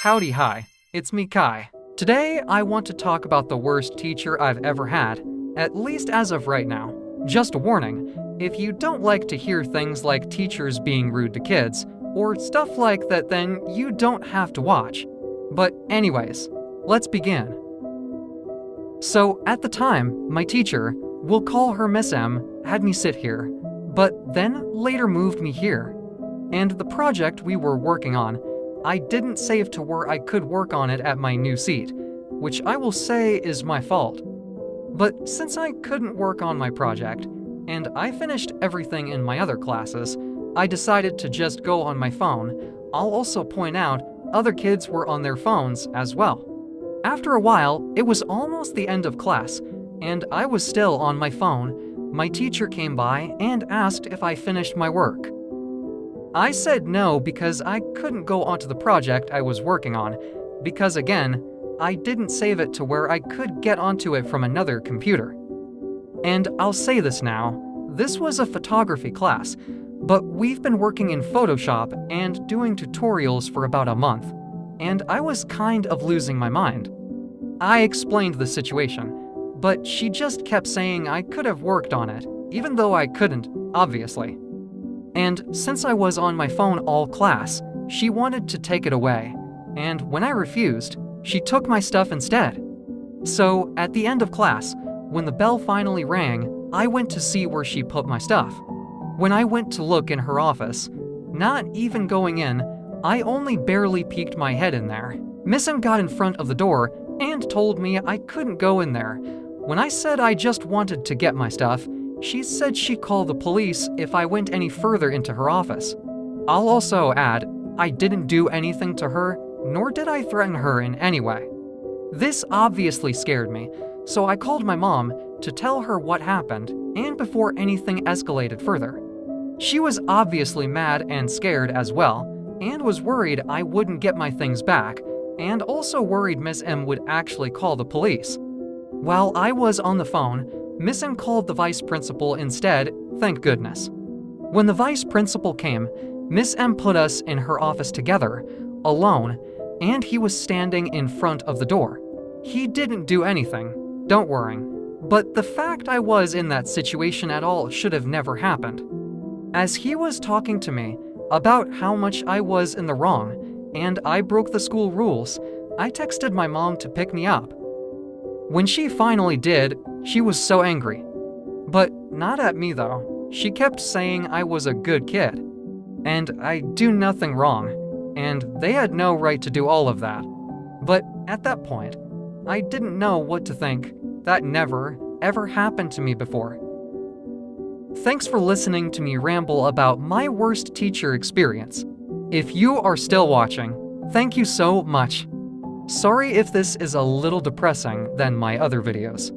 Howdy hi, it's me Kai. Today I want to talk about the worst teacher I've ever had, at least as of right now. Just a warning, if you don't like to hear things like teachers being rude to kids, or stuff like that, then you don't have to watch. But anyways, let's begin. So at the time, my teacher, we'll call her Miss M, had me sit here, but then later moved me here. And the project we were working on, I didn't save to where I could work on it at my new seat, which I will say is my fault. But since I couldn't work on my project, and I finished everything in my other classes, I decided to just go on my phone. I'll also point out, other kids were on their phones as well. After a while, it was almost the end of class, and I was still on my phone. My teacher came by and asked if I finished my work. I said no because I couldn't go onto the project I was working on, because again, I didn't save it to where I could get onto it from another computer. And I'll say this now, this was a photography class, but we've been working in Photoshop and doing tutorials for about a month, and I was kind of losing my mind. I explained the situation, but she just kept saying I could have worked on it, even though I couldn't, obviously. And since I was on my phone all class, she wanted to take it away, and when I refused, she took my stuff instead. So at the end of class, when the bell finally rang, I went to see where she put my stuff. When I went to look in her office, not even going in, I only barely peeked my head in there. Miss M got in front of the door and told me I couldn't go in there. When I said I just wanted to get my stuff, she said she'd call the police if I went any further into her office. I'll also add, I didn't do anything to her, nor did I threaten her in any way. This obviously scared me, so I called my mom to tell her what happened, and before anything escalated further. She was obviously mad and scared as well, and was worried I wouldn't get my things back, and also worried Miss M would actually call the police. While I was on the phone, Miss M called the vice principal instead, thank goodness. When the vice principal came, Miss M put us in her office together, alone, and he was standing in front of the door. He didn't do anything, don't worry, but the fact I was in that situation at all should have never happened. As he was talking to me about how much I was in the wrong, and I broke the school rules, I texted my mom to pick me up. When she finally did, she was so angry. But not at me though. She kept saying I was a good kid, and I do nothing wrong, and they had no right to do all of that. But at that point, I didn't know what to think. That never, ever happened to me before. Thanks for listening to me ramble about my worst teacher experience. If you are still watching, thank you so much. Sorry if this is a little depressing than my other videos.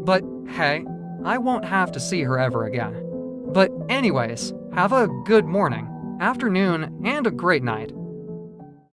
But hey, I won't have to see her ever again. But anyways, have a good morning, afternoon, and a great night.